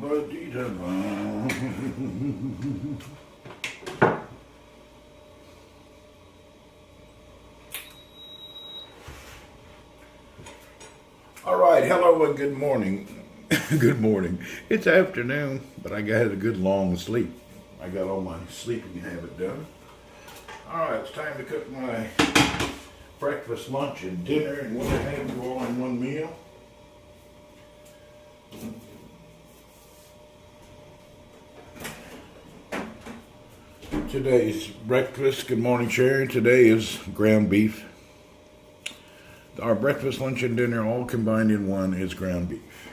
All right, hello and good morning. Good morning. It's afternoon, but I got a good long sleep. I got all my sleeping habit done. All right, it's time to cook my breakfast, lunch, and dinner, and what I have to all in one meal. Today's breakfast, good morning, Sharon. Today is ground beef. Our breakfast, lunch, and dinner all combined in one is ground beef.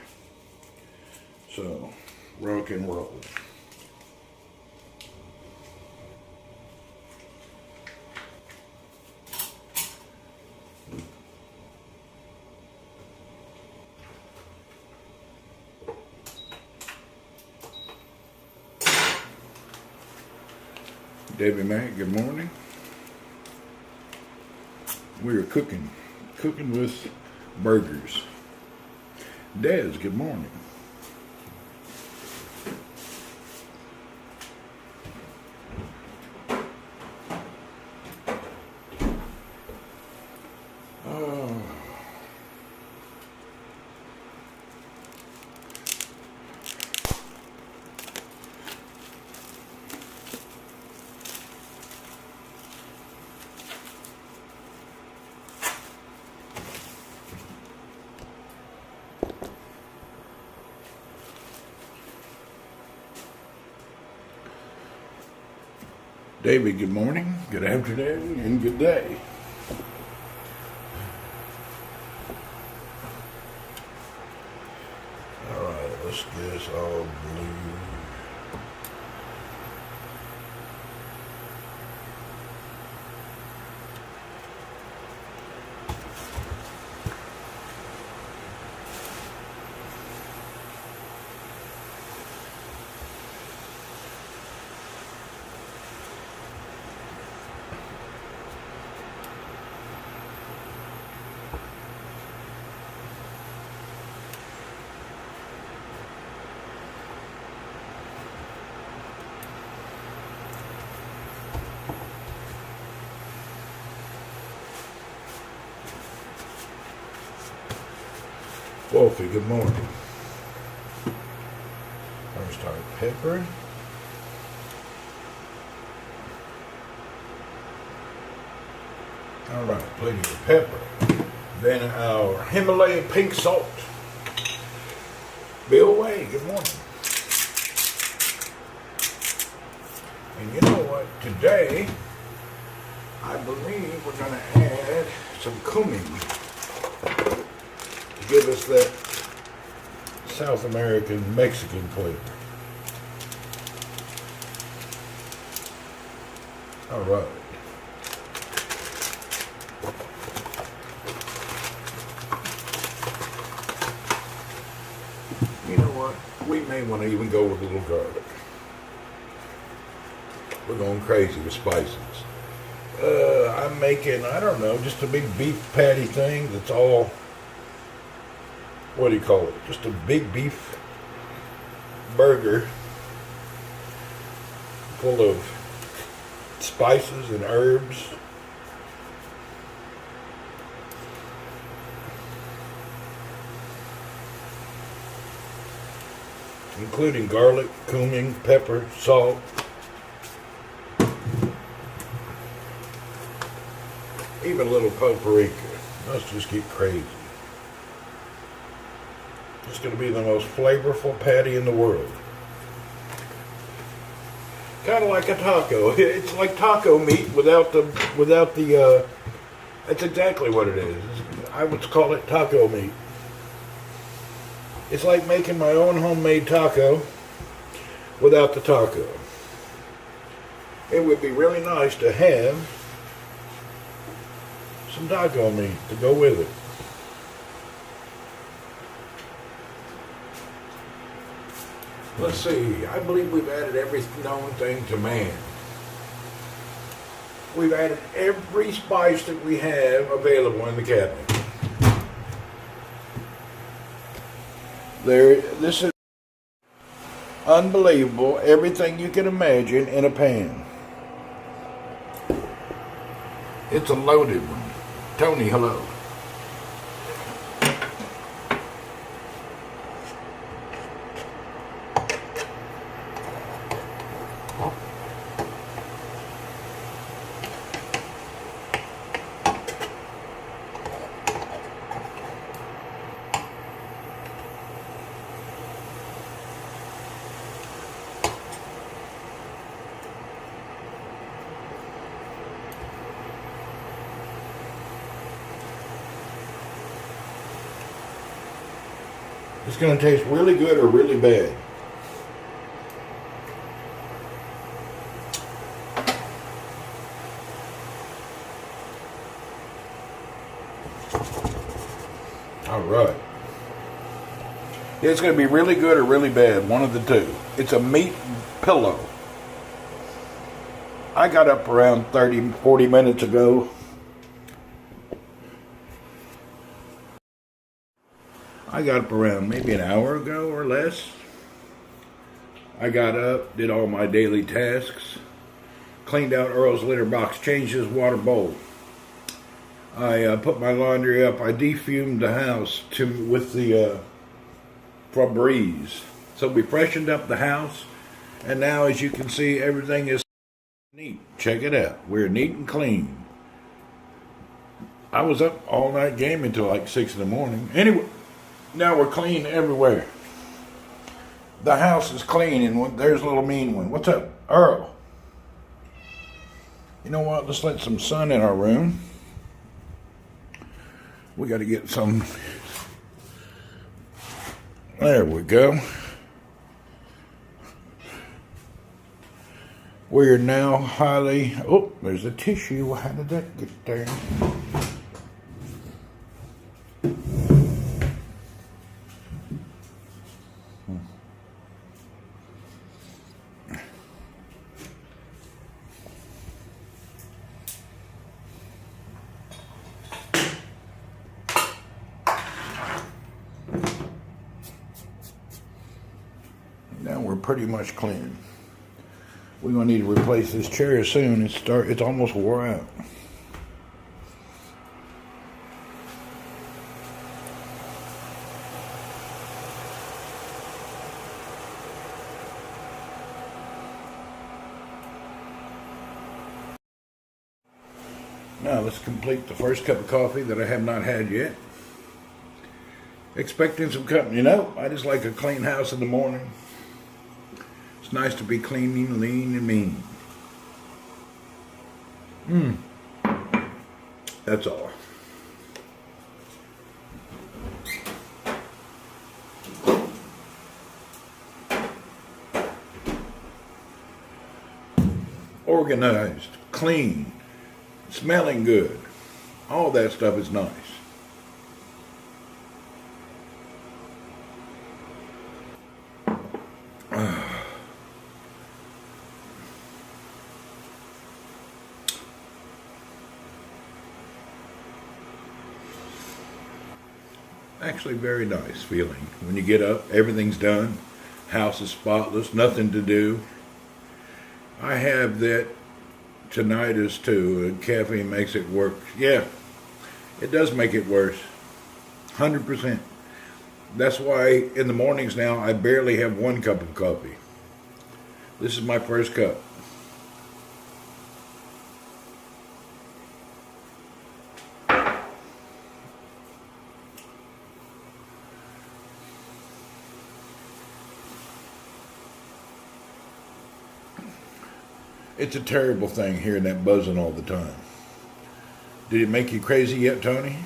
So, rock and roll. Debbie Mac, good morning. We are cooking with burgers. Des, good morning. David, good morning, good afternoon, and good day. All right, let's get this all blue. Wolfie, good morning. First start pepper. All right, plenty of pepper. Then our Himalayan pink salt. Bill Way, good morning. And you know what? Today, I believe we're going to add some cumin. Give us that South American Mexican flavor. All right. You know what? We may want to even go with a little garlic. We're going crazy with spices. I'm making, I don't know, just a big beef patty thing that's all, what do you call it? Just a big beef burger full of spices and herbs. Including garlic, cumin, pepper, salt. Even a little paprika. Let's just get crazy. It's going to be the most flavorful patty in the world. Kind of like a taco. It's like taco meat without the. That's exactly what it is. I would call it taco meat. It's like making my own homemade taco without the taco. It would be really nice to have some taco meat to go with it. Let's see, I believe we've added every known thing to man. We've added every spice that we have available in the cabinet. This is Unbelievable. Everything you can imagine in a pan. It's a loaded one. Tony, hello. It's going to taste really good or really bad. All right. It's going to be really good or really bad, one of the two. It's a meat pillow. I got up around 30, 40 minutes ago. I got up around maybe an hour ago or less. I got up, did all my daily tasks, cleaned out Earl's litter box, changed his water bowl. I put my laundry up. I defumed the house with the Febreze. So we freshened up the house, and now, as you can see, everything is neat. Check it out. We're neat and clean. I was up all night gaming until like 6 in the morning. Anyway. Now we're clean everywhere. The house is clean, and there's a little mean one. What's up, Earl? You know what? Let's let some sun in our room. We got to get some. There we go. We are now highly. Oh, there's a tissue. How did that get there? Now we're pretty much clean. We're going to need to replace this chair soon. It's almost wore out. Now let's complete the first cup of coffee that I have not had yet. Expecting some company. No, I just like a clean house in the morning. It's nice to be clean and lean and mean. That's all. Organized, clean, smelling good. All that stuff is nice. Actually very nice feeling. When you get up, everything's done. House is spotless, nothing to do. I have that tinnitus too, and caffeine makes it work. Yeah, it does make it worse. 100%. That's why in the mornings now I barely have 1 cup of coffee. This is my first cup. It's a terrible thing hearing that buzzing all the time. Did it make you crazy yet, Tony?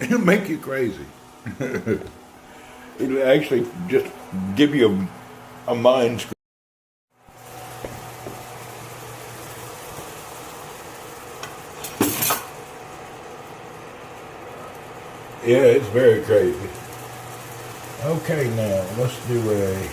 It'll make you crazy. It'll actually just give you a mind screw. Yeah, it's very crazy. Okay, now let's do a...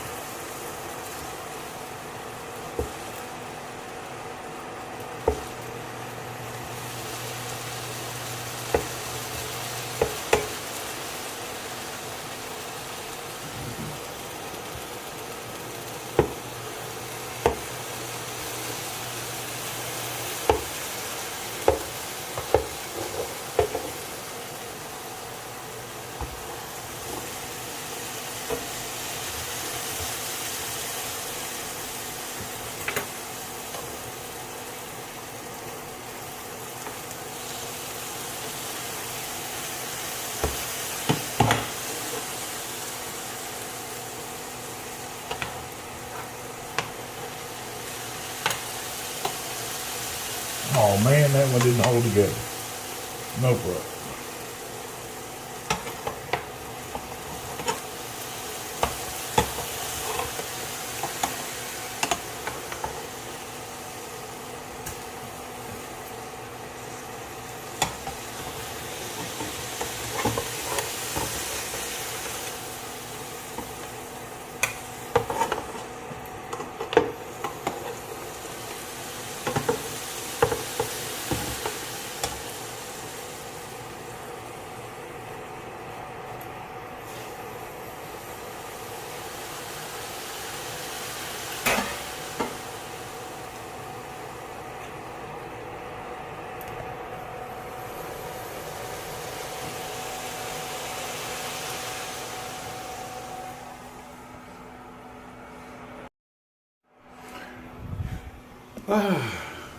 Oh man, that one didn't hold together. No problem.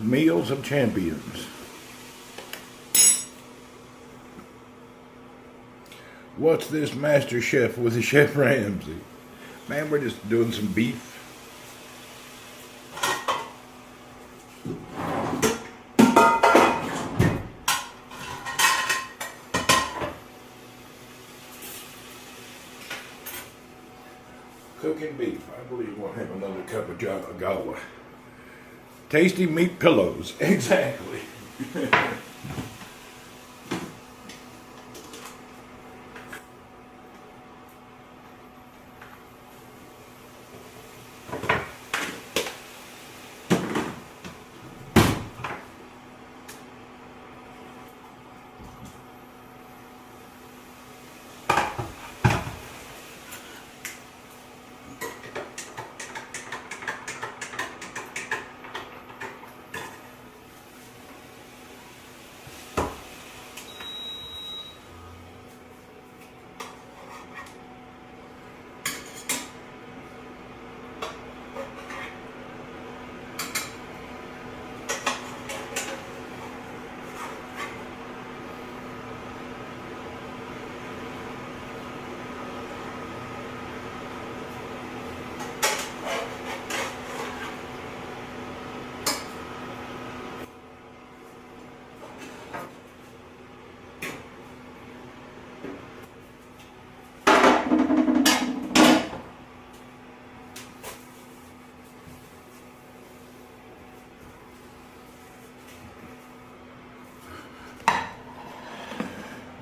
Meals of champions. What's this Master Chef with the Chef Ramsay? Man, we're just doing some beef. Cooking beef. I believe we'll have another cup of Java. Tasty meat pillows. Exactly.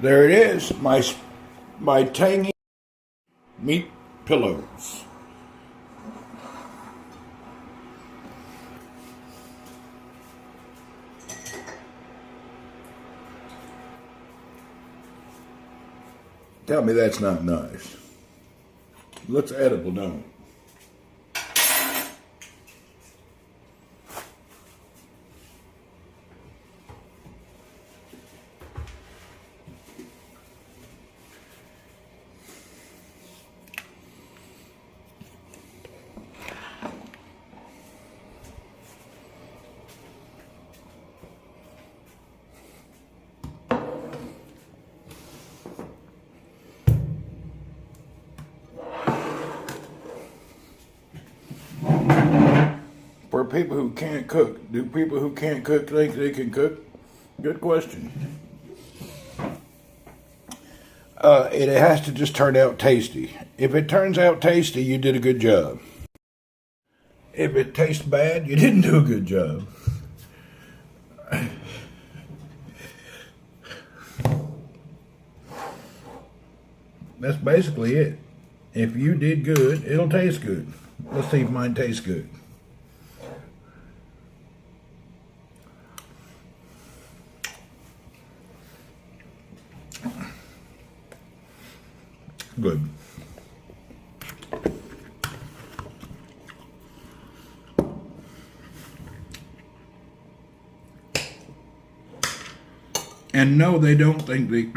There it is, my tangy meat pillows. Tell me that's not nice. Looks edible, don't it? For people who can't cook, do people who can't cook think they can cook? Good question. It has to just turn out tasty. If it turns out tasty, you did a good job. If it tastes bad, you didn't do a good job. That's basically it. If you did good, it'll taste good. Let's see if mine tastes good. Good. And no, they don't think they...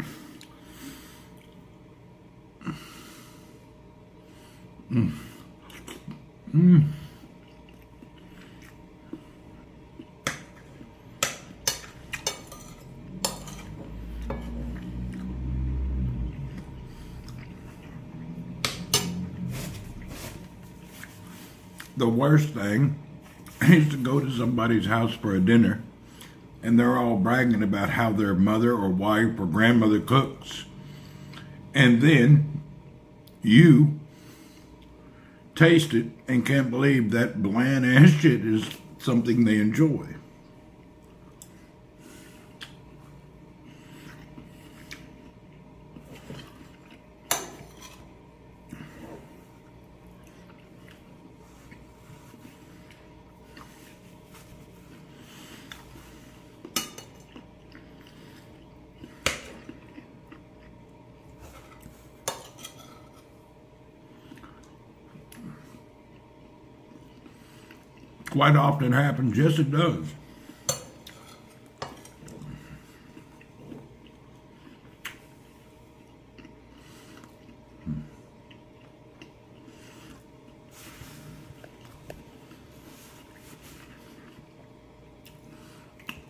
The worst thing is to go to somebody's house for a dinner and they're all bragging about how their mother or wife or grandmother cooks. And then you taste it and can't believe that bland ass shit is something they enjoy. Quite often happens, yes it does.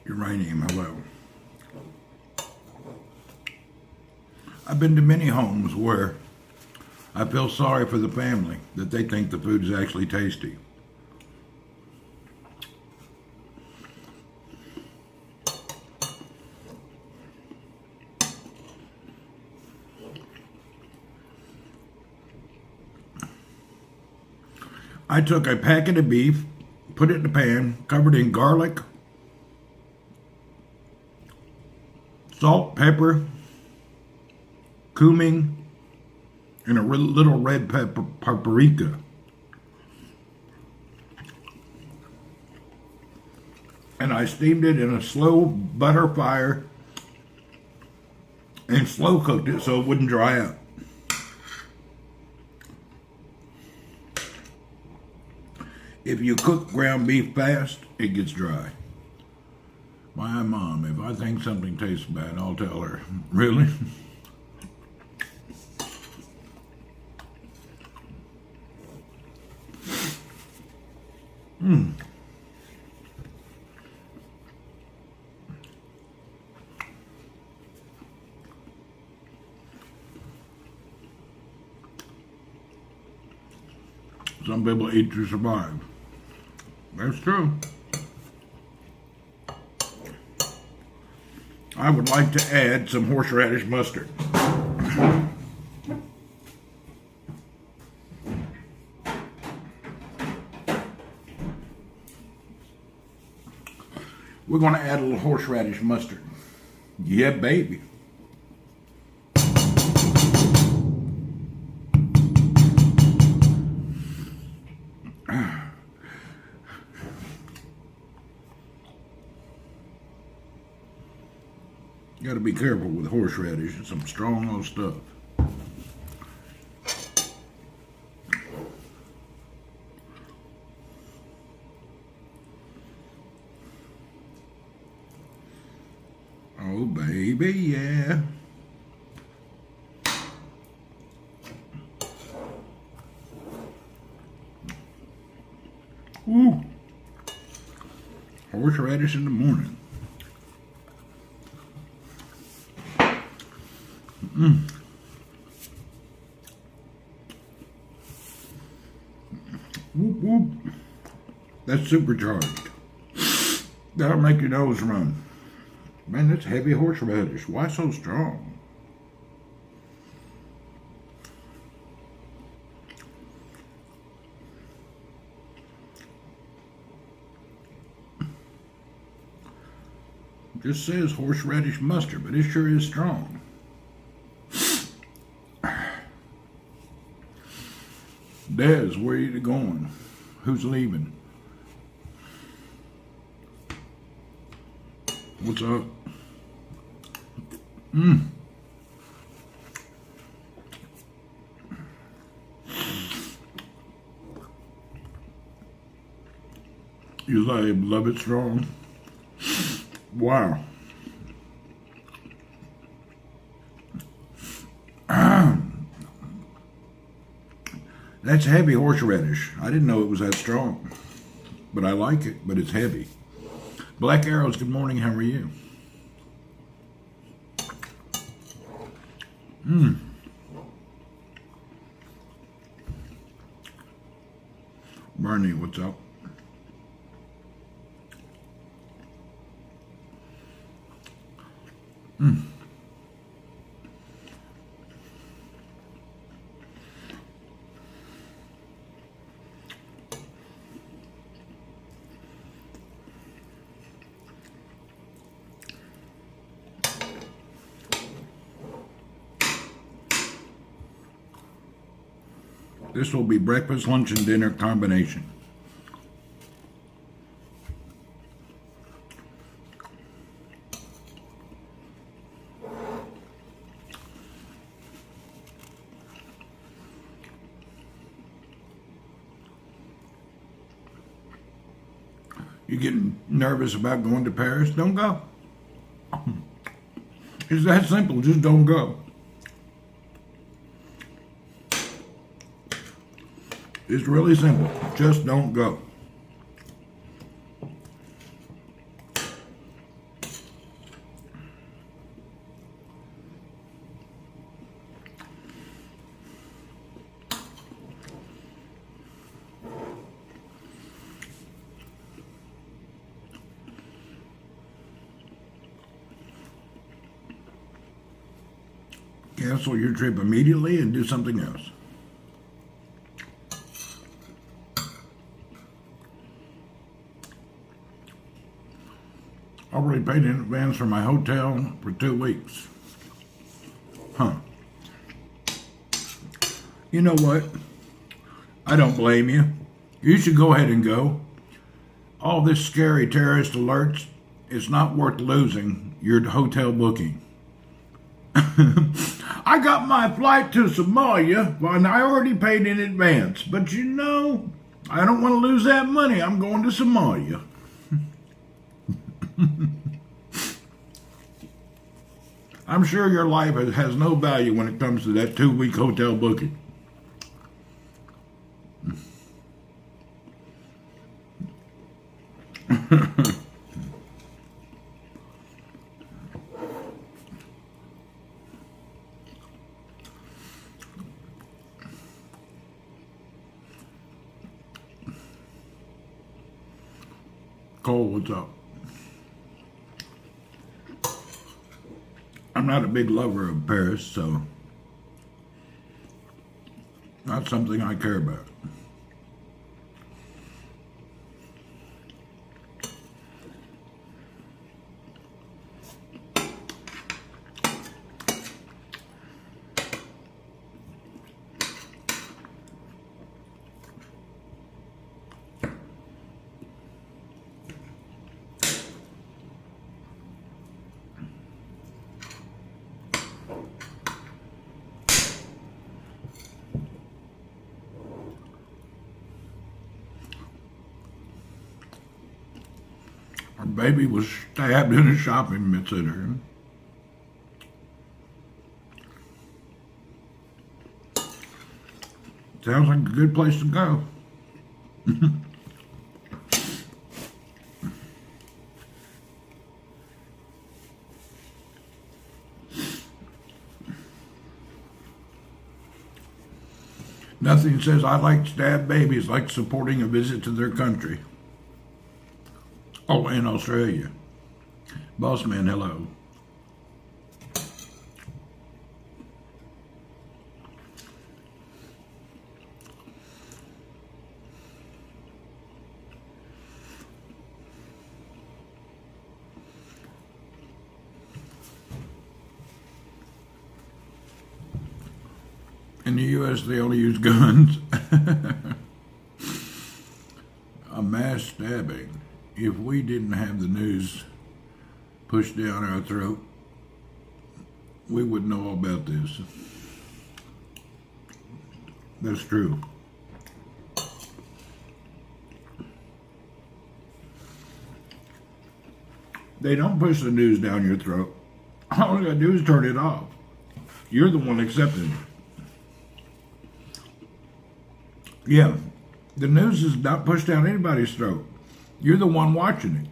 Uranium, hello. I've been to many homes where I feel sorry for the family that they think the food is actually tasty. I took a packet of beef, put it in the pan, covered in garlic, salt, pepper, cumin, and a little red paprika. And I steamed it in a slow butter fire and slow cooked it so it wouldn't dry up. If you cook ground beef fast, it gets dry. My mom, if I think something tastes bad, I'll tell her. Really? Some people eat to survive. That's true. I would like to add some horseradish mustard. We're going to add a little horseradish mustard. Yeah, baby. You got to be careful with horseradish. It's some strong old stuff. Oh, baby, yeah. Ooh. Horseradish in the morning. Whoop, whoop. That's supercharged. That'll make your nose run. Man, that's heavy horseradish. Why so strong? It just says horseradish mustard, but it sure is strong. Des, where are you going? Who's leaving? What's up? You love it strong? Wow. That's heavy horseradish. I didn't know it was that strong. But I like it, but it's heavy. Black Arrows, good morning. How are you? Bernie, what's up? This will be breakfast, lunch, and dinner combination. You getting nervous about going to Paris? Don't go. It's that simple. Just don't go. It's really simple. Just don't go. Cancel your trip immediately and do something else. Already paid in advance for my hotel for 2 weeks. Huh. You know what? I don't blame you. You should go ahead and go. All this scary terrorist alerts, it's not worth losing your hotel booking. I got my flight to Somalia and I already paid in advance. But you know, I don't want to lose that money. I'm going to Somalia. I'm sure your life has no value when it comes to that 2-week hotel booking. Cole, what's up? I'm not a big lover of Paris, so not something I care about. Our baby was stabbed in a shopping center. Sounds like a good place to go. Nothing says I like stabbed babies like supporting a visit to their country. Oh, in Australia. Boss man, hello. In the U.S., they only use guns. A mass stabbing. If we didn't have the news pushed down our throat, we wouldn't know all about this. That's true. They don't push the news down your throat. All you gotta do is turn it off. You're the one accepting it. Yeah, the news is not pushed down anybody's throat. You're the one watching it.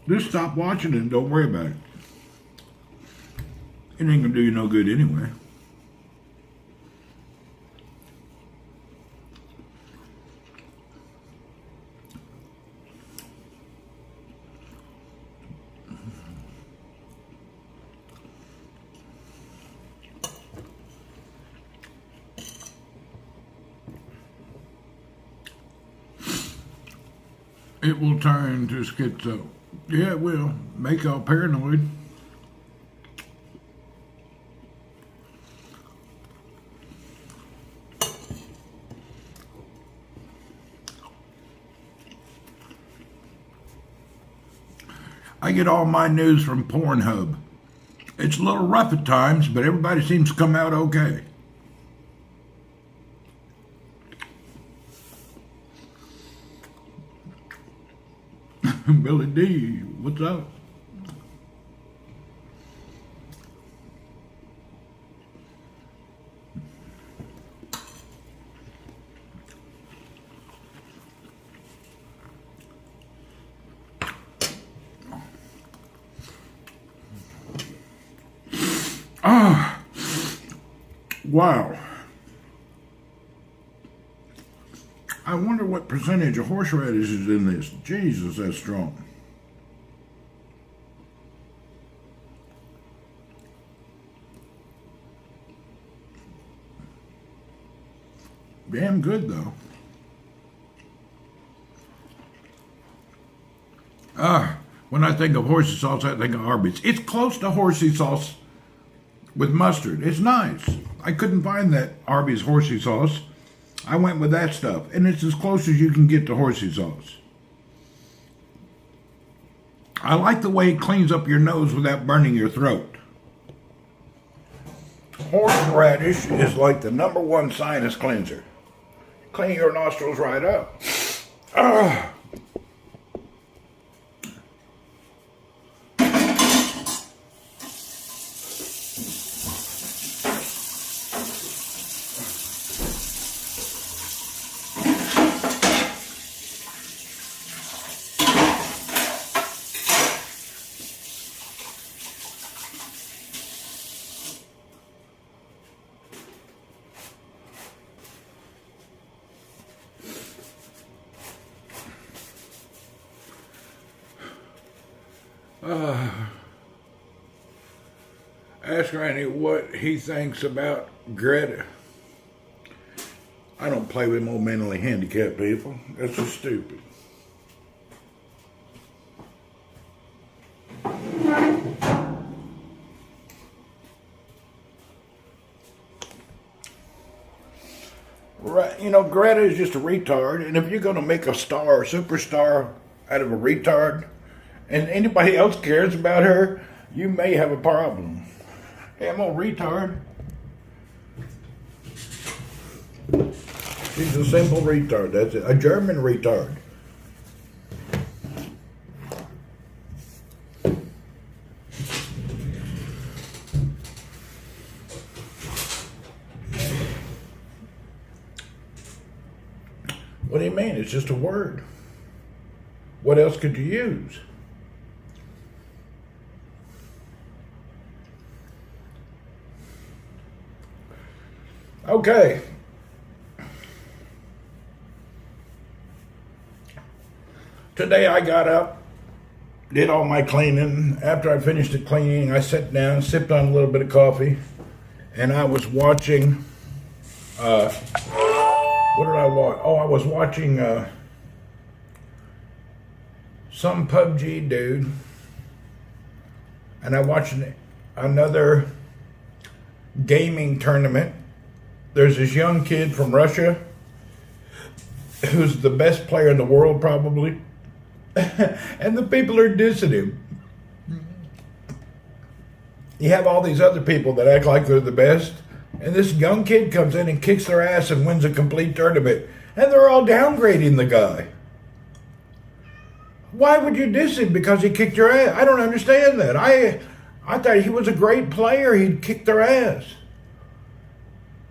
Just stop watching it and don't worry about it. It ain't gonna do you no good anyway. It will turn to schizo. Yeah, it will. Make y'all paranoid. I get all my news from Pornhub. It's a little rough at times, but everybody seems to come out okay. Billy D, what's up? Wow. I wonder what percentage of horseradish is in this. Jesus, that's strong. Damn good, though. When I think of horsey sauce, I think of Arby's. It's close to horsey sauce with mustard. It's nice. I couldn't find that Arby's horsey sauce. I went with that stuff, and it's as close as you can get to horsey sauce. I like the way it cleans up your nose without burning your throat. Horseradish is like the #1 sinus cleanser. Clean your nostrils right up. Ask Randy what he thinks about Greta. I don't play with more mentally handicapped people. That's just stupid. Right, you know, Greta is just a retard, and if you're going to make a star, a superstar out of a retard, and anybody else cares about her, you may have a problem. Hey, I'm a retard. She's a simple retard, that's it. A German retard. What do you mean? It's just a word. What else could you use? Okay. Today I got up, did all my cleaning. After I finished the cleaning, I sat down, sipped on a little bit of coffee, and I was watching, what did I watch? Oh, I was watching some PUBG dude, and I watched another gaming tournament. There's this young kid from Russia who's the best player in the world, probably. And the people are dissing him. You have all these other people that act like they're the best, and this young kid comes in and kicks their ass and wins a complete tournament, and they're all downgrading the guy. Why would you diss him because he kicked your ass? I don't understand that. I thought he was a great player. He'd kick their ass.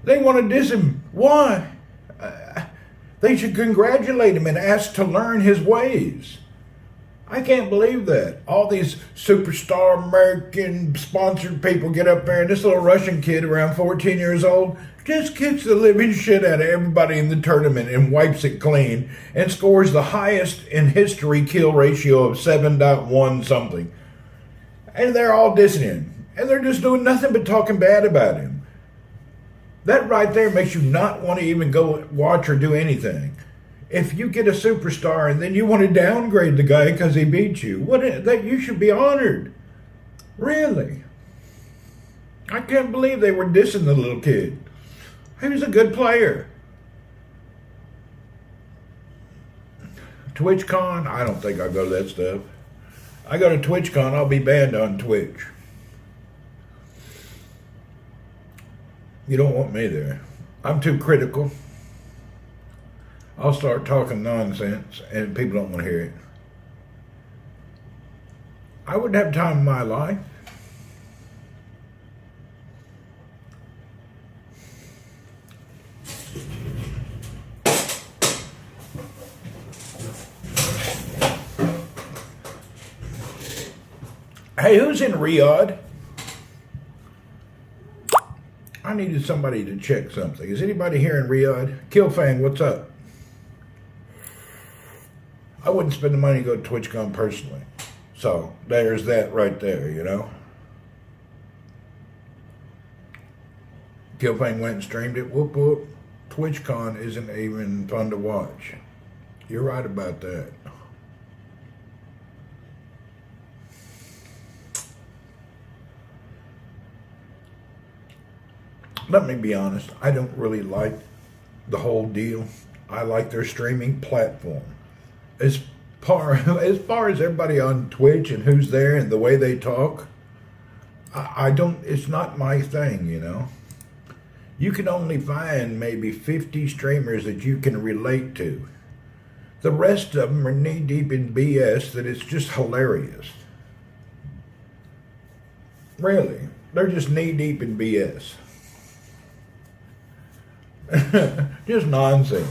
They want to diss him. Why? They should congratulate him and ask to learn his ways. I can't believe that. All these superstar American sponsored people get up there, and this little Russian kid around 14 years old just kicks the living shit out of everybody in the tournament and wipes it clean and scores the highest in history kill ratio of 7.1 something. And they're all dissing him. And they're just doing nothing but talking bad about him. That right there makes you not want to even go watch or do anything. if you get a superstar and then you want to downgrade the guy because he beat you, that you should be honored. Really? I can't believe they were dissing the little kid. He was a good player. TwitchCon, I don't think I'll go to that stuff. I go to TwitchCon, I'll be banned on Twitch. You don't want me there. I'm too critical. I'll start talking nonsense and people don't want to hear it. I wouldn't have time in my life. Hey, who's in Riyadh? I needed somebody to check something. Is anybody here in Riyadh? Killfang, what's up? I wouldn't spend the money to go to TwitchCon personally. So, there's that right there, you know? Killfang went and streamed it. Whoop, whoop. TwitchCon isn't even fun to watch. You're right about that. Let me be honest, I don't really like the whole deal. I like their streaming platform. As far as everybody on Twitch and who's there and the way they talk, it's not my thing, you know. You can only find maybe 50 streamers that you can relate to. The rest of them are knee-deep in BS that it's just hilarious. Really, they're just knee-deep in BS. Just nonsense.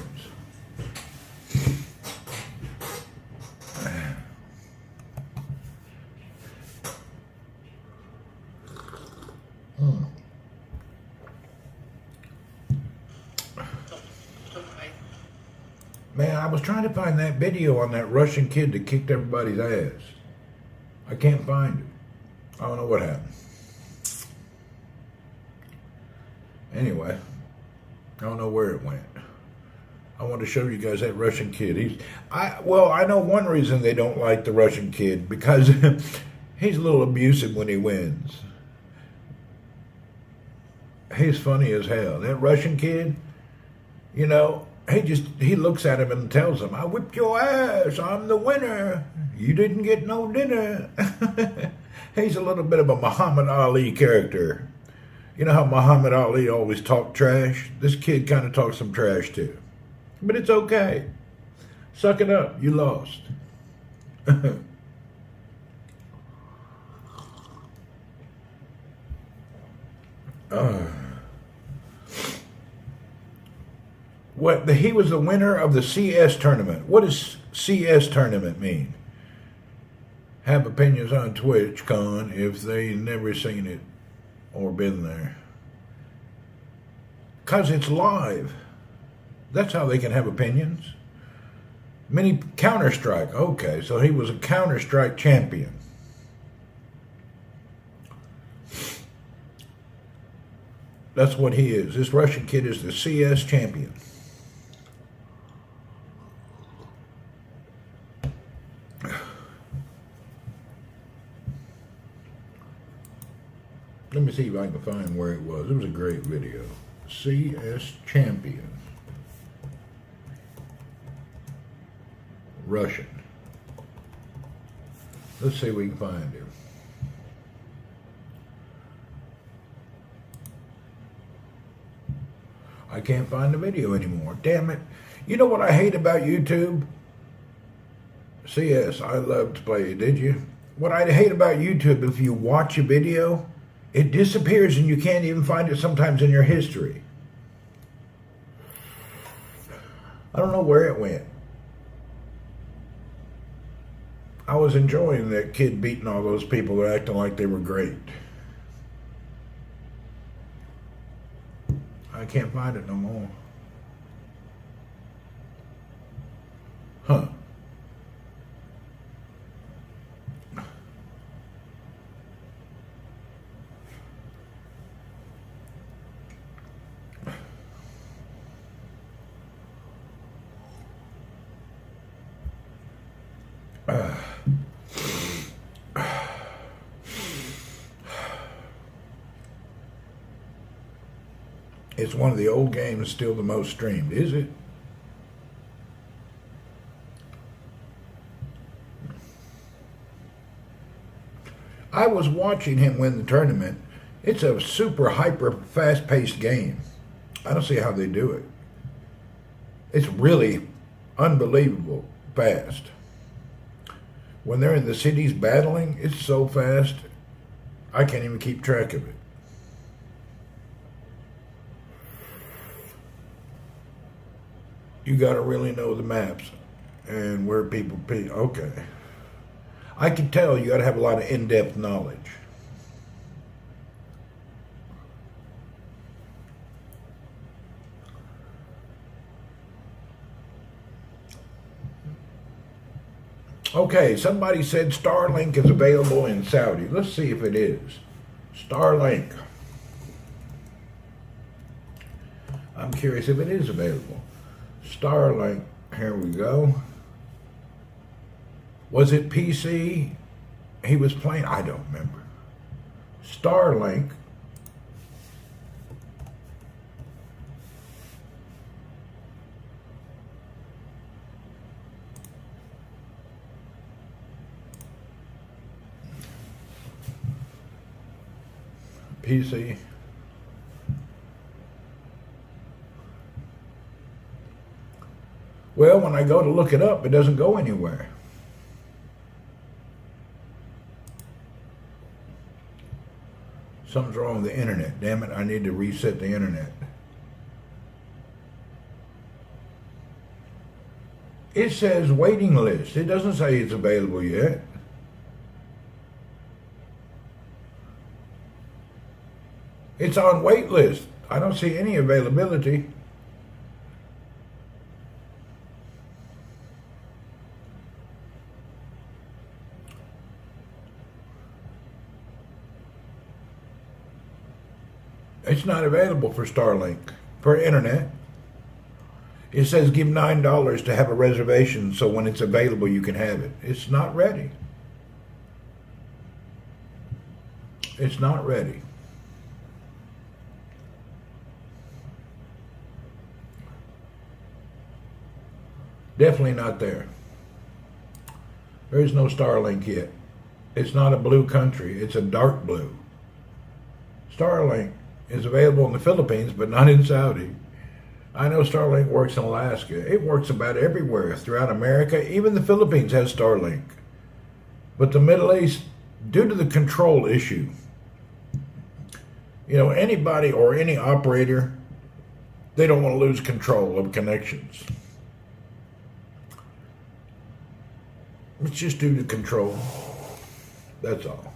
Man, I was trying to find that video on that Russian kid that kicked everybody's ass. I can't find it. I don't know what happened. Anyway, I don't know where it went. I want to show you guys that Russian kid. I know one reason they don't like the Russian kid, because he's a little abusive when he wins. He's funny as hell. That Russian kid, you know, he looks at him and tells him, "I whipped your ass. I'm the winner. You didn't get no dinner." He's a little bit of a Muhammad Ali character. You know how Muhammad Ali always talked trash? This kid kind of talks some trash too. But it's okay. Suck it up. You lost. He was the winner of the CS tournament. What does CS tournament mean? Have opinions on TwitchCon if they never seen it or been there. 'Cause it's live. That's how they can have opinions. Mini Counter-Strike. Okay, so he was a Counter-Strike champion. That's what he is. This Russian kid is the CS champion. Let me see if I can find where it was. It was a great video. CS champion. Russian. Let's see if we can find him. I can't find the video anymore. Damn it. You know what I hate about YouTube? CS, I love to play it, did you? What I hate about YouTube, if you watch a video, it disappears and you can't even find it sometimes in your history. I don't know where it went. I was enjoying that kid beating all those people that acting like they were great. I can't find it no more. Huh. It's one of the old games still the most streamed, is it? I was watching him win the tournament. It's a super hyper fast-paced game. I don't see how they do it. It's really unbelievable fast. When they're in the cities battling, it's so fast, I can't even keep track of it. You got to really know the maps and where people be. Okay. I can tell you got to have a lot of in-depth knowledge. Okay, somebody said Starlink is available in Saudi. Let's see if it is. Starlink. I'm curious if it is available. Starlink. Here we go. Was it PC he was playing? I don't remember. Starlink. PC. Well, when I go to look it up, it doesn't go anywhere. Something's wrong with the internet. Damn it, I need to reset the internet. It says waiting list. It doesn't say it's available yet. It's on wait list. I don't see any availability. It's not available for Starlink, for internet. It says give $9 to have a reservation so when it's available you can have it. It's not ready. It's not ready. Definitely not there. There is no Starlink yet. It's not a blue country, it's a dark blue. Starlink is available in the Philippines, but not in Saudi. I know Starlink works in Alaska. It works about everywhere throughout America. Even the Philippines has Starlink. But the Middle East, due to the control issue, anybody or any operator, they don't want to lose control of connections. It's just due to control. That's all.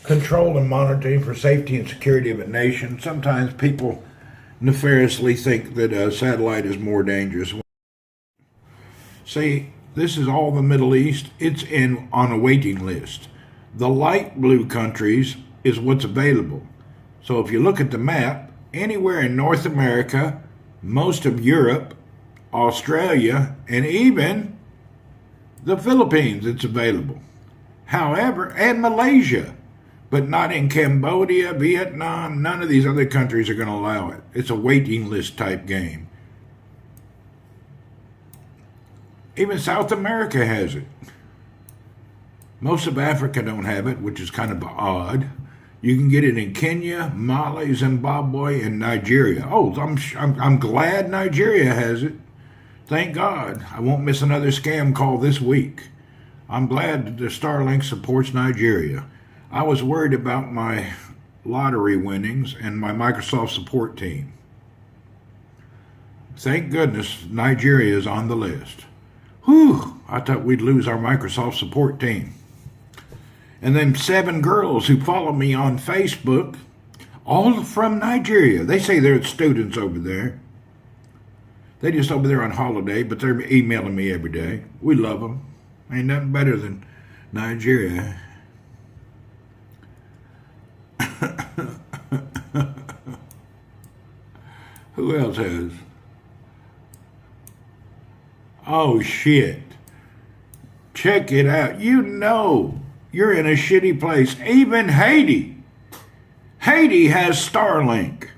Control and monitoring for safety and security of a nation. Sometimes people nefariously think that a satellite is more dangerous. See, this is all the Middle East. It's on a waiting list. The light blue countries is what's available. So if you look at the map, anywhere in North America, most of Europe, Australia, and even the Philippines, it's available. However, and Malaysia, but not in Cambodia, Vietnam, none of these other countries are going to allow it. It's a waiting list type game. Even South America has it. Most of Africa don't have it, which is kind of odd. You can get it in Kenya, Mali, Zimbabwe, and Nigeria. Oh, I'm glad Nigeria has it. Thank God. I won't miss another scam call this week. I'm glad that the Starlink supports Nigeria. I was worried about my lottery winnings and my Microsoft support team. Thank goodness Nigeria is on the list. Whew, I thought we'd lose our Microsoft support team. And then 7 girls who follow me on Facebook, all from Nigeria. They say they're students over there. They're just over there on holiday, but they're emailing me every day. We love them. Ain't nothing better than Nigeria. Who else has? Oh, shit. Check it out. You're in a shitty place. Even Haiti. Haiti has Starlink.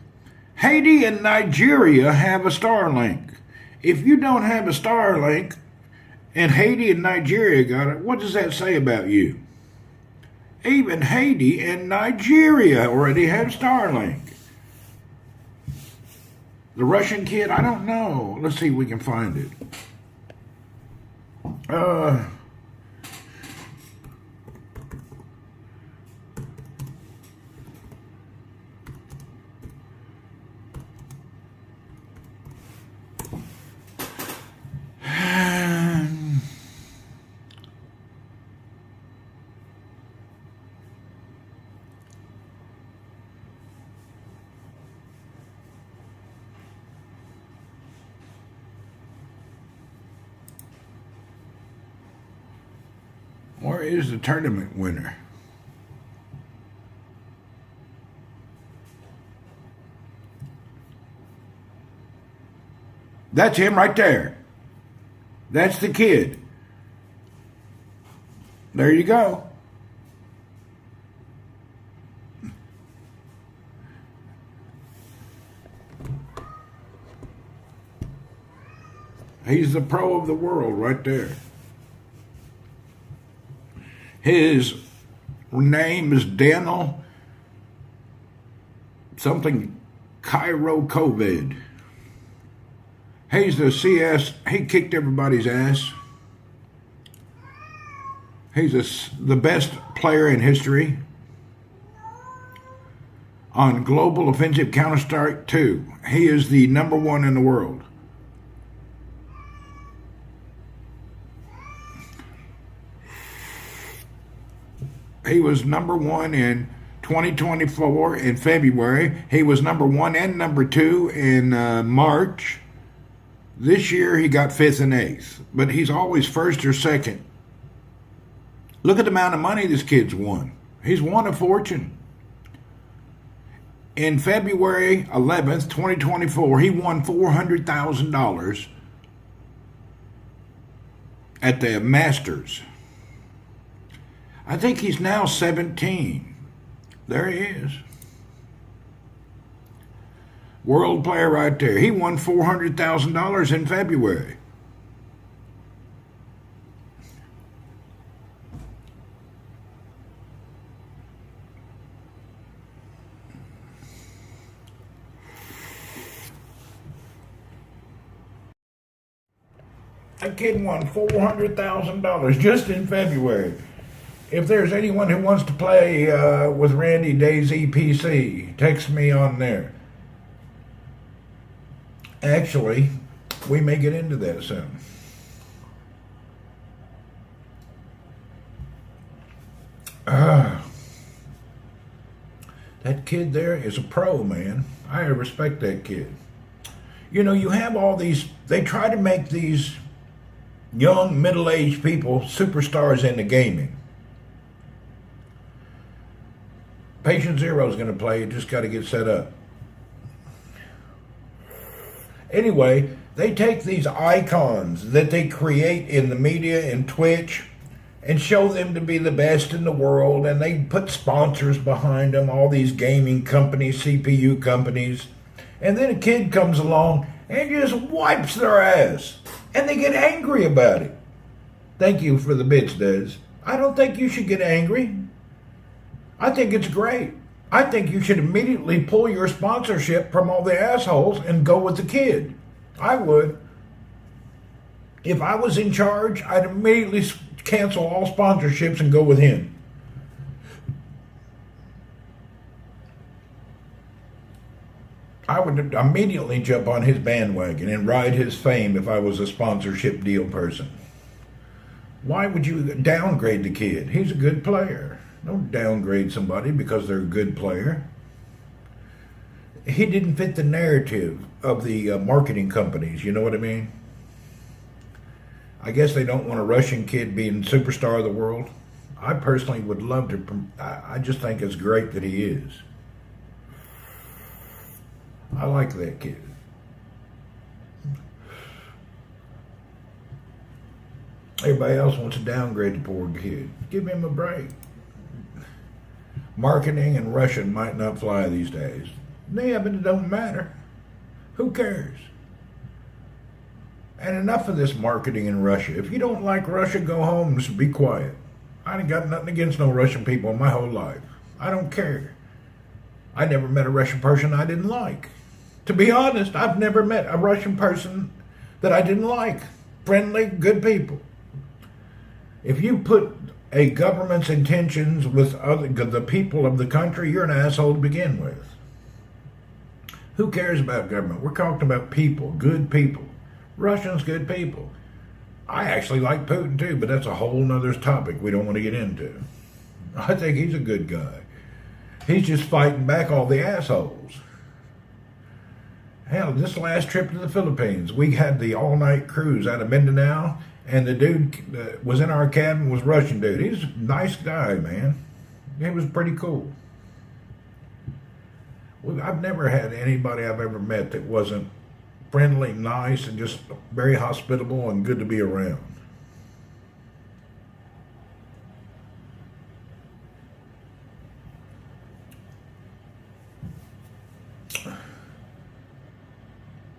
Haiti and Nigeria have a Starlink. If you don't have a Starlink and Haiti and Nigeria got it, what does that say about you? Even Haiti and Nigeria already have Starlink. The Russian kid, I don't know. Let's see if we can find it. Where is the tournament winner? That's him right there. That's the kid. There you go. He's the pro of the world right there. His name is Daniel something Cairo COVID. He's the CS. He kicked everybody's ass. He's the best player in history on Global Offensive Counter-Strike 2. He is the #1 in the world. He was #1 in 2024 in February. He was #1 and #2 in March. This year he got 5th and 8th, but he's always 1st or 2nd. Look at the amount of money this kid's won. He's won a fortune. In February 11th, 2024, he won $400,000 at the Masters. I think he's now 17. There he is. World player right there. He won $400,000 in February. That kid won $400,000 just in February. If there's anyone who wants to play with Randy W PC, text me on there. Actually, we may get into that soon. That kid there is a pro, man. I respect that kid. You know, you have all these, they try to make these young, middle-aged people superstars into gaming. Patient Zero is going to play. You just got to get set up. Anyway, they take these icons that they create in the media and Twitch and show them to be the best in the world, and they put sponsors behind them, all these gaming companies, CPU companies, and then a kid comes along and just wipes their ass, and they get angry about it. Thank you for the bits, Des. I don't think you should get angry. I think it's great. I think you should immediately pull your sponsorship from all the assholes and go with the kid. I would. If I was in charge, I'd immediately cancel all sponsorships and go with him. I would immediately jump on his bandwagon and ride his fame if I was a sponsorship deal person. Why would you downgrade the kid? He's a good player. Don't downgrade somebody because they're a good player. He didn't fit the narrative of the marketing companies, you know what I mean? I guess they don't want a Russian kid being superstar of the world. I personally would love to, I just think it's great that he is. I like that kid. Everybody else wants to downgrade the poor kid. Give him a break. Marketing and Russian might not fly these days. Yeah, but it don't matter. Who cares? And enough of this marketing in Russia. If you don't like Russia, go home and just be quiet. I ain't got nothing against no Russian people in my whole life. I don't care. I never met a Russian person I didn't like. To be honest, I've never met a Russian person that I didn't like. Friendly, good people. If you put a government's intentions with the people of the country, you're an asshole to begin with. Who cares about government? We're talking about people, good people. Russians, good people. I actually like Putin too, but that's a whole nother topic we don't want to get into. I think he's a good guy. He's just fighting back all the assholes. Hell, this last trip to the Philippines, we had the all-night cruise out of Mindanao, and the dude that was in our cabin was a Russian dude. He's a nice guy, man. He was pretty cool. Well, I've never had anybody I've ever met that wasn't friendly, nice, and just very hospitable and good to be around.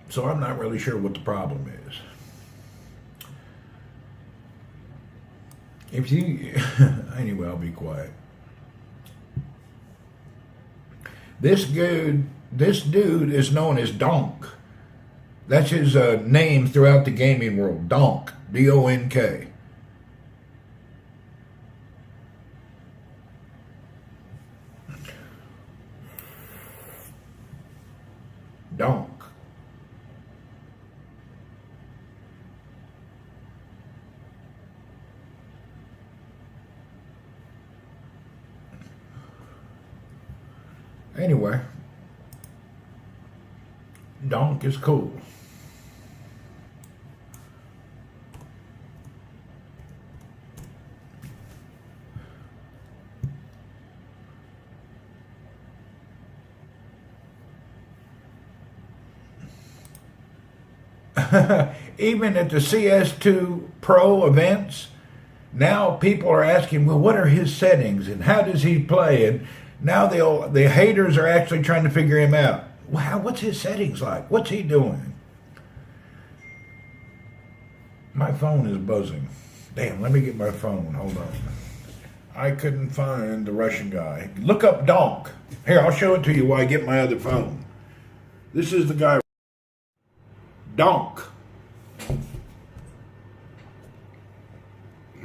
So I'm not really sure what the problem is. If you, anyway, I'll be quiet. This dude is known as Donk. That's his name throughout the gaming world. Donk. D-O-N-K. Donk. Anyway, Donk is cool. Even at the CS2 Pro events, now people are asking, well, what are his settings and how does he play? And now the haters are actually trying to figure him out. Wow, what's his settings like? What's he doing? My phone is buzzing. Damn, let me get my phone. Hold on. I couldn't find the Russian guy. Look up Donk. Here, I'll show it to you while I get my other phone. This is the guy. Donk.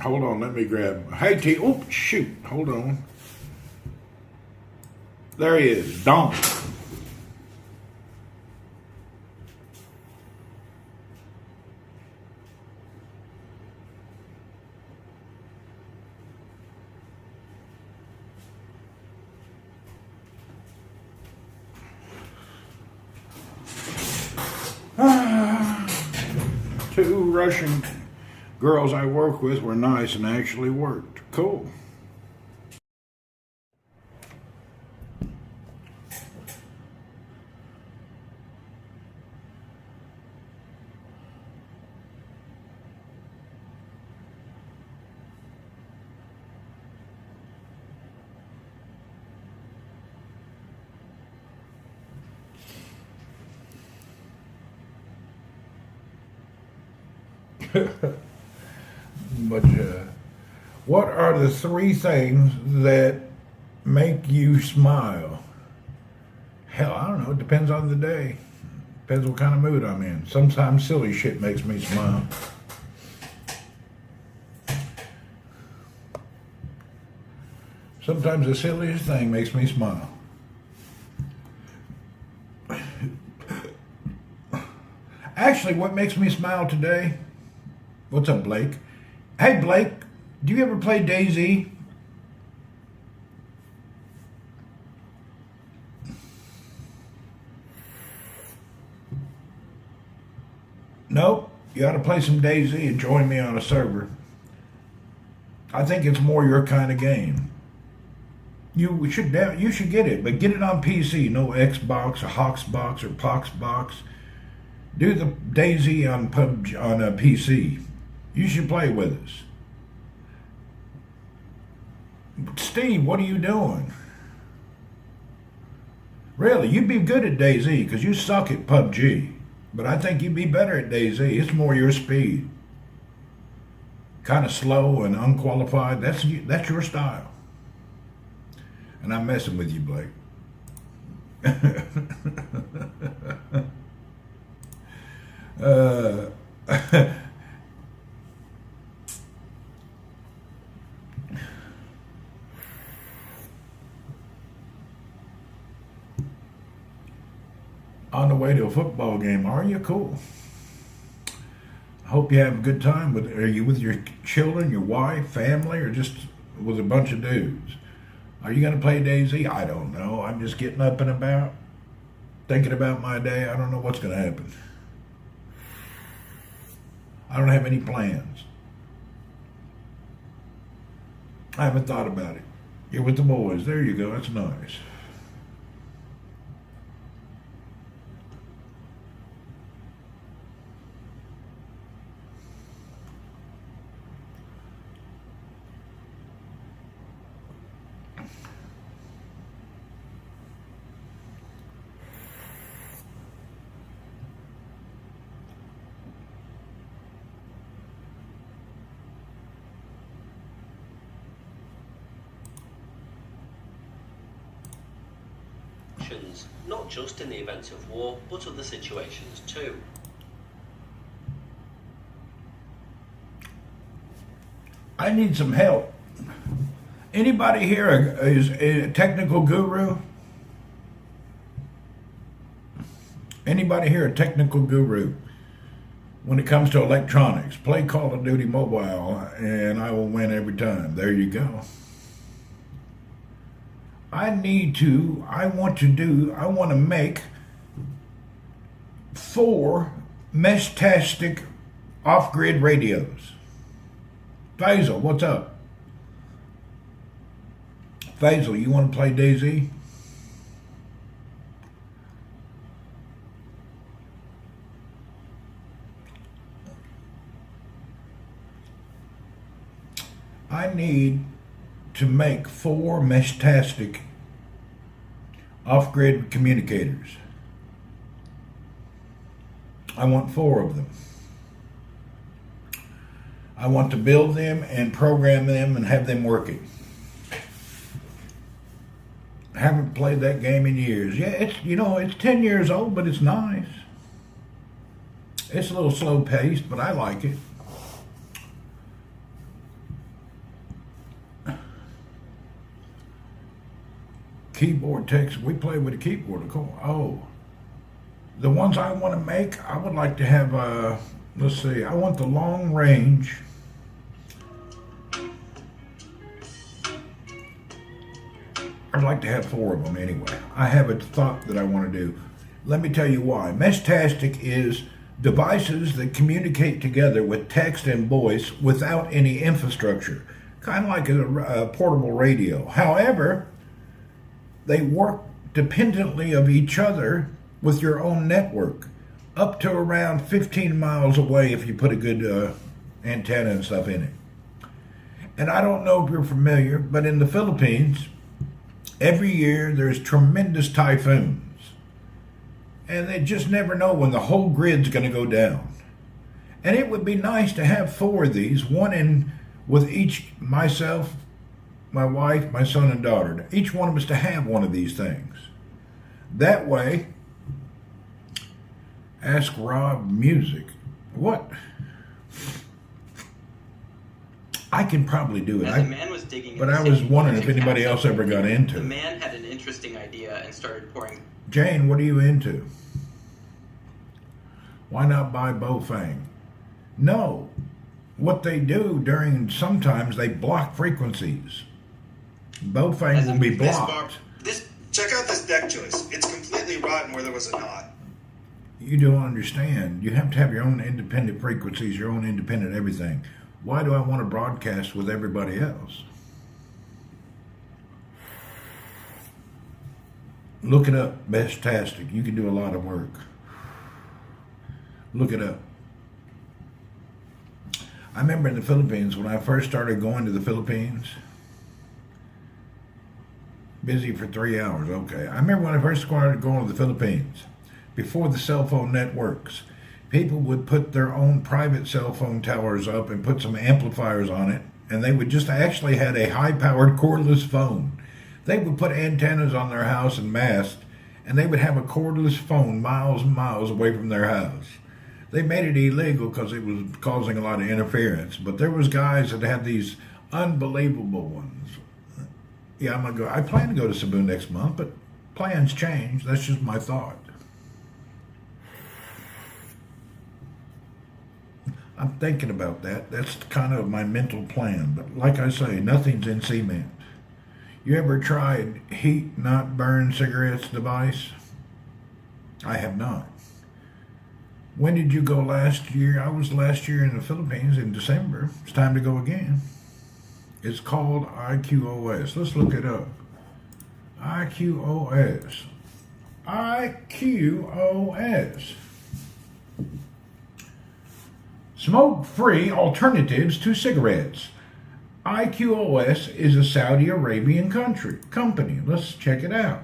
Hold on, let me grab. Hey, T. Oh, shoot. Hold on. There he is. Donk. Two Russian girls I work with were nice and actually worked. Cool. But what are the three things that make you smile? Hell, I don't know. It depends on the day. Depends what kind of mood I'm in. Sometimes silly shit makes me smile. Sometimes the silliest thing makes me smile. Actually, what makes me smile today? What's up, Blake? Hey, Blake, do you ever play DayZ? Nope. You ought to play some DayZ and join me on a server. I think it's more your kind of game. You should get it, but get it on PC. No Xbox or Hoxbox or Poxbox. Do the DayZ on PUBG on a PC. You should play with us. Steve, what are you doing? Really, you'd be good at DayZ because you suck at PUBG. But I think you'd be better at DayZ. It's more your speed. Kind of slow and unqualified. That's your style. And I'm messing with you, Blake. On the way to a football game, are you? Cool. I hope you have a good time. Are you with your children, your wife, family, or just with a bunch of dudes? Are you going to play DayZ? I don't know. I'm just getting up and about, thinking about my day. I don't know what's going to happen. I don't have any plans. I haven't thought about it. You're with the boys. There you go. That's nice. Not just in the event of war, but other situations too. I need some help. Anybody here is a technical guru? Anybody here a technical guru? When it comes to electronics, play Call of Duty Mobile and I will win every time. There you go. I want to make 4 mesh-tastic off-grid radios. Faisal, what's up? Faisal, you want to play DayZ? I need to make 4 mesh-tastic off-grid communicators. I want 4 of them. I want to build them and program them and have them working. I haven't played that game in years. Yeah, it's 10 years old, but it's nice. It's a little slow paced, but I like it. Keyboard text. We play with a keyboard. Oh, the ones I want to make, I would like to have. Let's see. I want the long range. I'd like to have 4 of them anyway. I have a thought that I want to do. Let me tell you why. Mesh-tastic is devices that communicate together with text and voice without any infrastructure, kind of like a portable radio. However, they work dependently of each other with your own network, up to around 15 miles away if you put a good antenna and stuff in it. And I don't know if you're familiar, but in the Philippines, every year there's tremendous typhoons. And they just never know when the whole grid's going to go down. And it would be nice to have 4 of these, one in with each, myself, my wife, my son, and daughter. Each one of us to have one of these things. That way, ask Rob Music. What? I can probably do it. As a man was digging but I was wondering if anybody else ever got into it. The man had an interesting idea and started pouring. Jane, what are you into? Why not buy Bofang? No. What they do sometimes they block frequencies. Bofang will be blocked. Check out this deck joist. It's completely rotten where there was a knot. You don't understand. You have to have your own independent frequencies, your own independent everything. Why do I want to broadcast with everybody else? Look it up, Best-tastic. You can do a lot of work. Look it up. I remember in the Philippines, when I first started going to the Philippines, Busy for 3 hours. Okay. I remember when I first started going to the Philippines, before the cell phone networks, people would put their own private cell phone towers up and put some amplifiers on it, and they would just actually had a high-powered cordless phone. They would put antennas on their house and mast, and they would have a cordless phone miles and miles away from their house. They made it illegal because it was causing a lot of interference, but there was guys that had these unbelievable ones. Yeah, I'm gonna go. I plan to go to Cebu next month, but plans change. That's just my thought. I'm thinking about that. That's kind of my mental plan. But like I say, nothing's in cement. You ever tried heat not burn cigarettes device? I have not. When did you go last year? I was last year in the Philippines in December. It's time to go again. It's called IQOS. Let's look it up. IQOS. IQOS. Smoke-free alternatives to cigarettes. IQOS is a Saudi Arabian company. Let's check it out.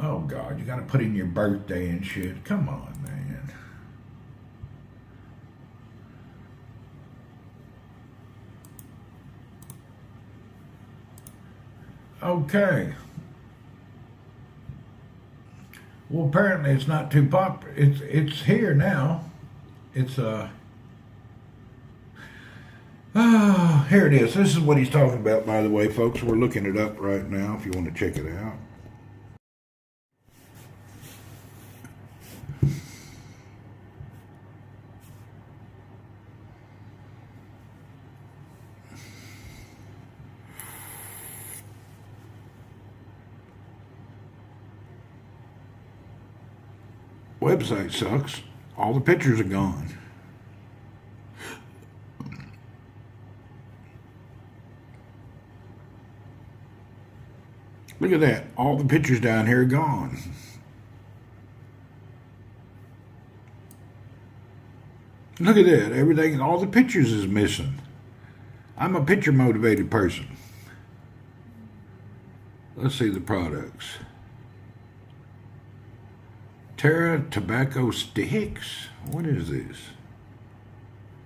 Oh God, you gotta put in your birthday and shit. Come on, man. Okay. Well, apparently it's not too popular. It's here now. It's here it is. This is what he's talking about, by the way, folks. We're looking it up right now if you want to check it out. Website sucks. All the pictures are gone. Look at that. All the pictures down here are gone. Look at that. Everything, all the pictures is missing. I'm a picture motivated person. Let's see the products. Terra Tobacco Sticks? What is this?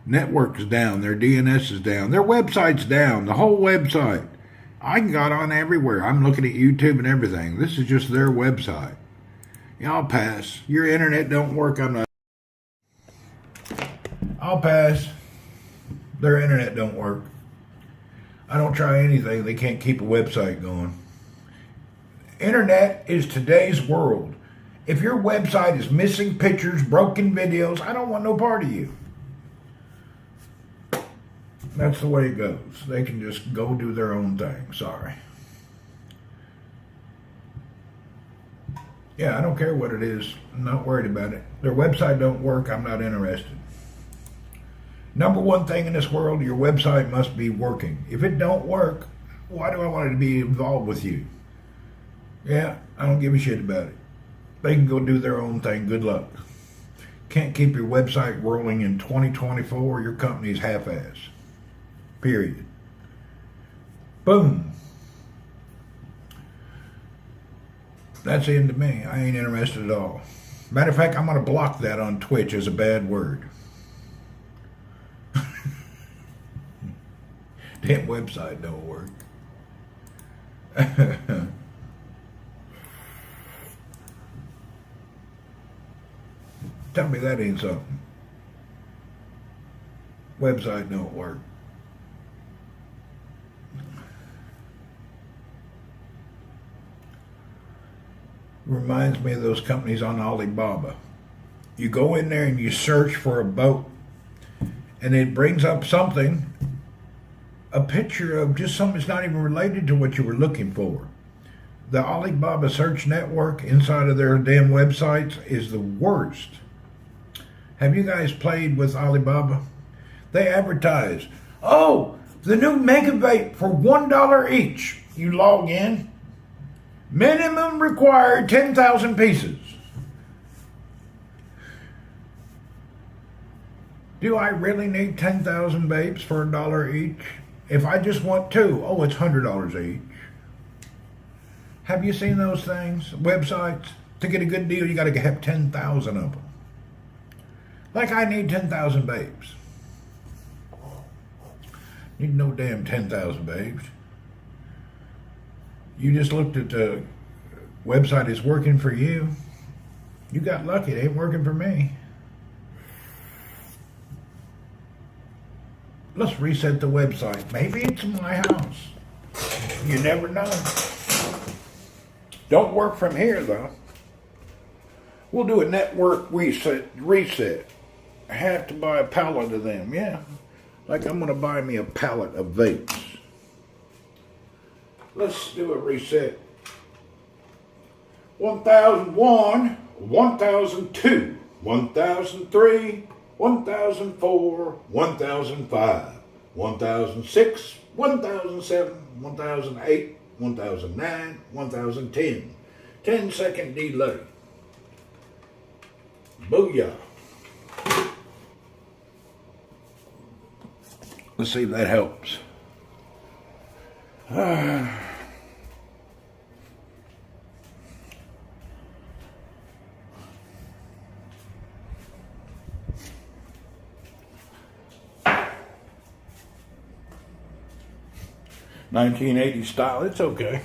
Network is down. Their DNS is down. Their website's down. The whole website. I got on everywhere. I'm looking at YouTube and everything. This is just their website. Y'all pass. Your internet don't work. I'll pass. Their internet don't work. I don't try anything. They can't keep a website going. Internet is today's world. If your website is missing pictures, broken videos, I don't want no part of you. That's the way it goes. They can just go do their own thing. Sorry. Yeah, I don't care what it is. I'm not worried about it. Their website don't work. I'm not interested. Number one thing in this world, your website must be working. If it don't work, why do I want it to be involved with you? Yeah, I don't give a shit about it. They can go do their own thing. Good luck. Can't keep your website rolling in 2024. Your company's half-ass. Period. Boom. That's the end of me. I ain't interested at all. Matter of fact, I'm going to block that on Twitch as a bad word. Damn website don't work. Tell me that ain't something. Website don't work. Reminds me of those companies on Alibaba. You go in there and you search for a boat, and it brings up something, a picture of just something that's not even related to what you were looking for. The Alibaba search network inside of their damn websites is the worst. Have you guys played with Alibaba? They advertise, oh, the new Mega Vape for $1 each. You log in. Minimum required 10,000 pieces. Do I really need 10,000 vapes for $1 each? If I just want two, oh, it's $100 each. Have you seen those things? Websites? To get a good deal, you got to have 10,000 of them. Like I need 10,000 babes. Need no damn 10,000 babes. You just looked at the website is working for you. You got lucky. It ain't working for me. Let's reset the website. Maybe it's my house. You never know. Don't work from here, though. We'll do a network reset. I have to buy a pallet of them, yeah. Like I'm going to buy me a pallet of vapes. Let's do a reset. 1001, 1002, 1003, 1004, 1005, 1006, 1007, 1008, 1009, 1010. 10-second delay. Booyah. Let's see if that helps. $1980 style, it's okay.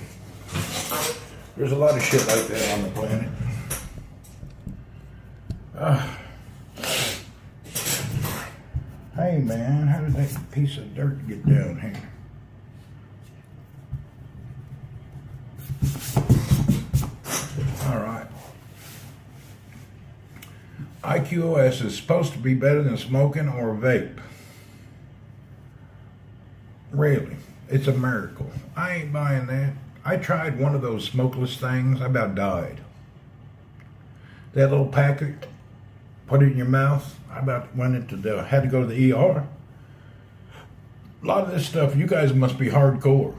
There's a lot of shit like that on the planet. Hey man, how did that piece of dirt get down here? All right. IQOS is supposed to be better than smoking or vape. Really, it's a miracle. I ain't buying that. I tried one of those smokeless things. I about died. That little packet, put it in your mouth. I about went into had to go to the ER. A lot of this stuff, you guys must be hardcore.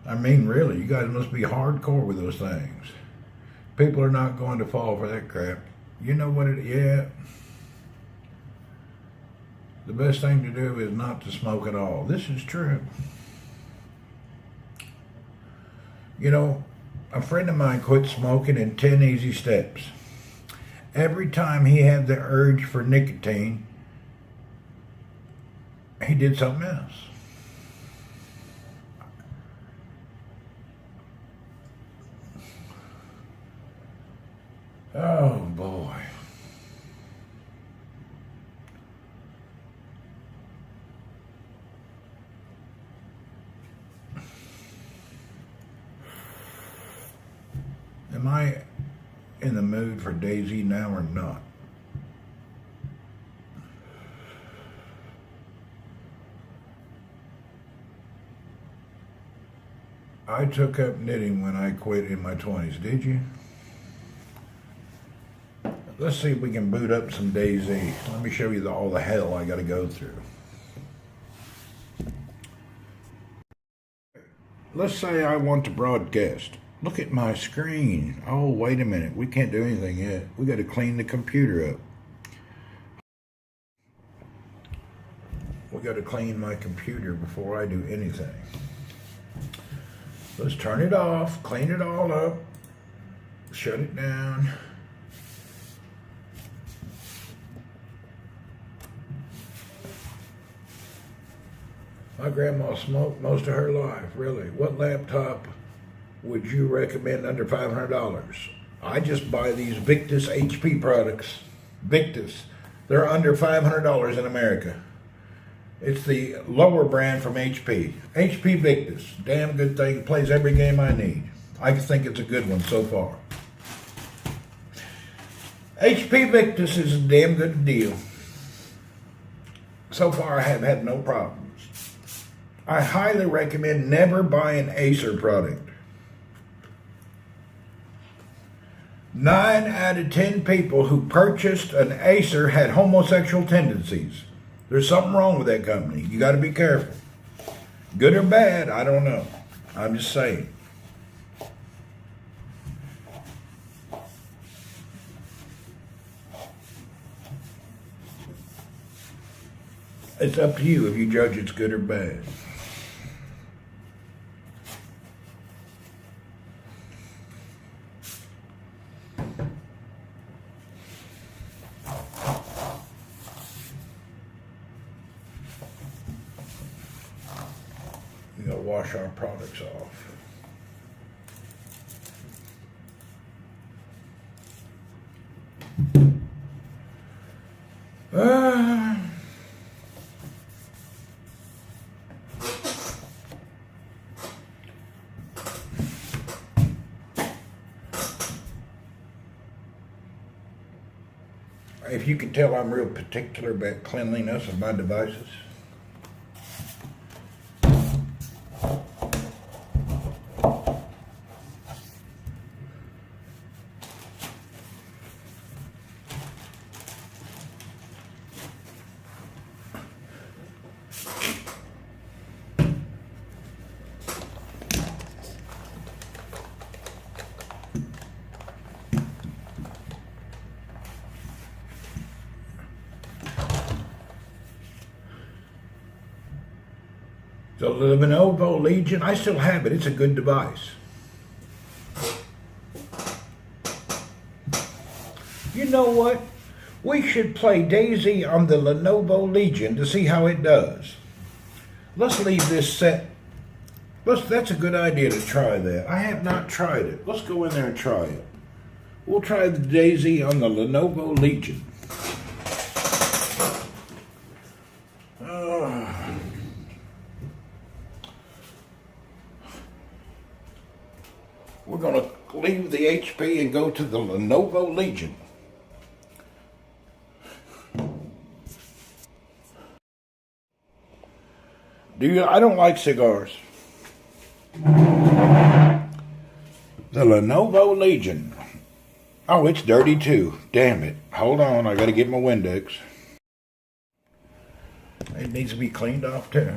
I mean, really, you guys must be hardcore with those things. People are not going to fall for that crap. You know what yeah. The best thing to do is not to smoke at all. This is true. You know, a friend of mine quit smoking in 10 easy steps. Every time he had the urge for nicotine, he did something else. Oh boy. Am I in the mood for Daisy now or not? I took up knitting when I quit in my 20s, did you? Let's see if we can boot up some Daisy. Let me show you all the hell I got to go through. Let's say I want to broadcast. Look at my screen. Oh, wait a minute. We can't do anything yet. We got to clean the computer up. We got to clean my computer before I do anything. Let's turn it off, clean it all up, shut it down. My grandma smoked most of her life, really. What laptop would you recommend under $500? I just buy these Victus HP products. Victus. They're under $500 in America. It's the lower brand from HP. HP Victus. Damn good thing. It plays every game I need. I think it's a good one so far. HP Victus is a damn good deal. So far I have had no problems. I highly recommend never buy an Acer product. 9 out of 10 people who purchased an Acer had homosexual tendencies. There's something wrong with that company. You got to be careful. Good or bad, I don't know. I'm just saying. It's up to you if you judge it's good or bad. We gotta wash our products off. If you can tell, I'm real particular about cleanliness of my devices. The Lenovo Legion, I still have it. It's a good device. You know what? We should play Daisy on the Lenovo Legion to see how it does. Let's leave this set. That's a good idea to try that. I have not tried it. Let's go in there and try it. We'll try the Daisy on the Lenovo Legion. We're going to leave the HP and go to the Lenovo Legion. I don't like cigars. The Lenovo Legion. Oh, it's dirty too. Damn it. Hold on, I got to get my Windex. It needs to be cleaned off too.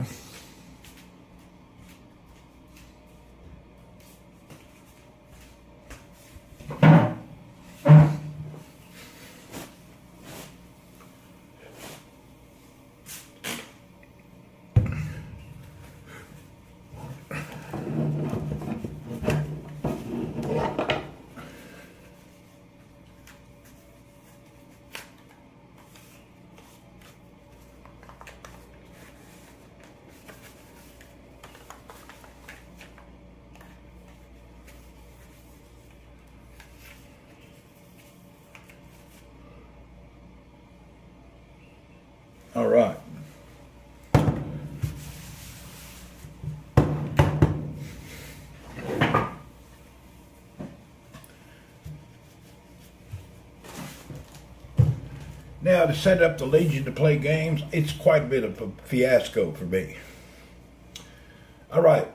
All right. Now, to set up the Legion to play games, it's quite a bit of a fiasco for me. All right,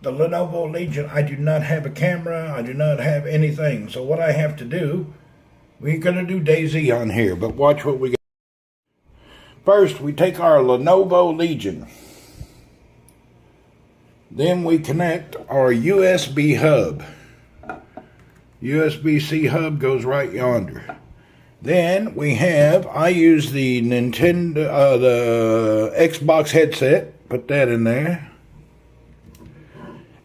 the Lenovo Legion, I do not have a camera, I do not have anything. So what I have to do, we're going to do Daisy on here, but watch what we got. First, we take our Lenovo Legion. Then we connect our USB hub. USB-C hub goes right yonder. Then we have, I use the the Xbox headset, put that in there.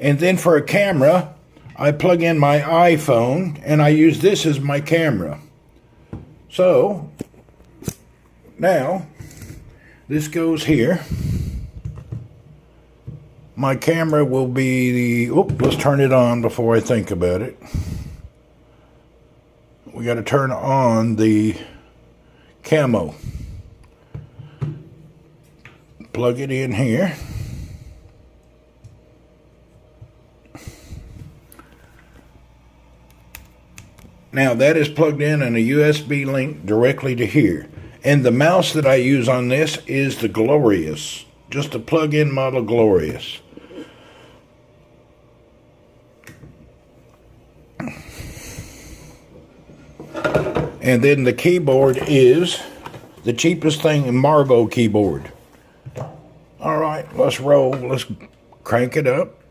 And then for a camera, I plug in my iPhone and I use this as my camera. So, now, this goes here. My camera will be let's turn it on before I think about it. We got to turn on the camo. Plug it in here. Now that is plugged in and a USB link directly to here. And the mouse that I use on this is the Glorious. Just a plug-in model Glorious. And then the keyboard is the cheapest thing, Marvo keyboard. All right, let's roll. Let's crank it up.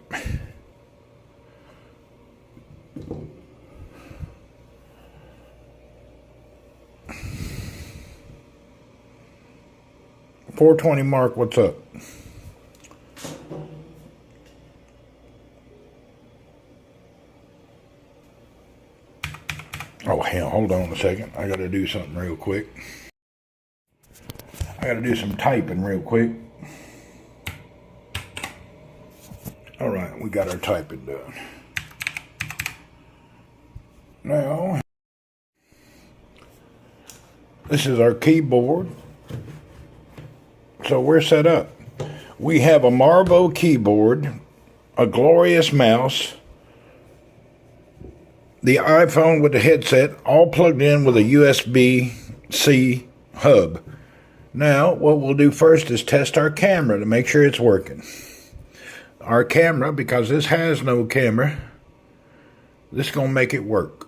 420 Mark, what's up? Oh, hell, hold on a second. I got to do something real quick. I got to do some typing real quick. All right, we got our typing done. Now, this is our keyboard. So we're set up. We have a Marvo keyboard, a glorious mouse, the iPhone with the headset, all plugged in with a USB-C hub. Now, what we'll do first is test our camera to make sure it's working. Our camera, because this has no camera, this is going to make it work.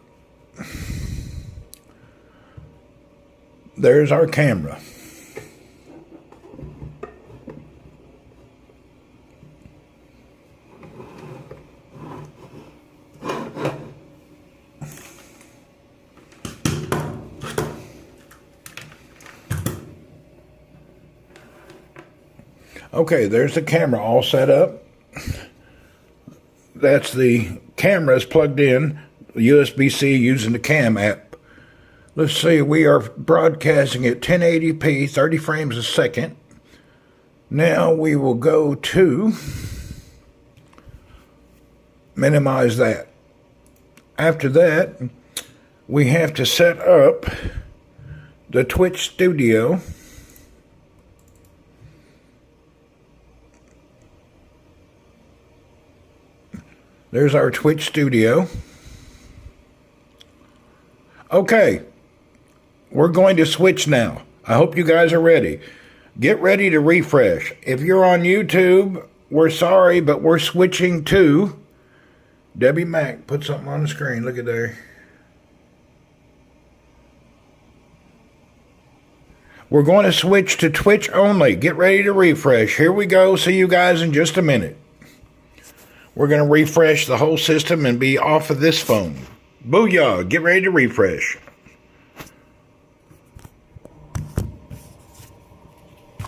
There's our camera. Okay, there's the camera all set up. That's the camera is plugged in, USB-C using the Cam app. Let's see, we are broadcasting at 1080p, 30 frames a second. Now we will go to minimize that. After that, we have to set up the Twitch studio. There's our Twitch studio. Okay, we're going to switch now. I hope you guys are ready. Get ready to refresh. If you're on YouTube, we're sorry, but we're switching to Debbie Mac. Put something on the screen. Look at there. We're going to switch to Twitch only. Get ready to refresh. Here we go. See you guys in just a minute. We're going to refresh the whole system and be off of this phone. Booyah! Get ready to refresh.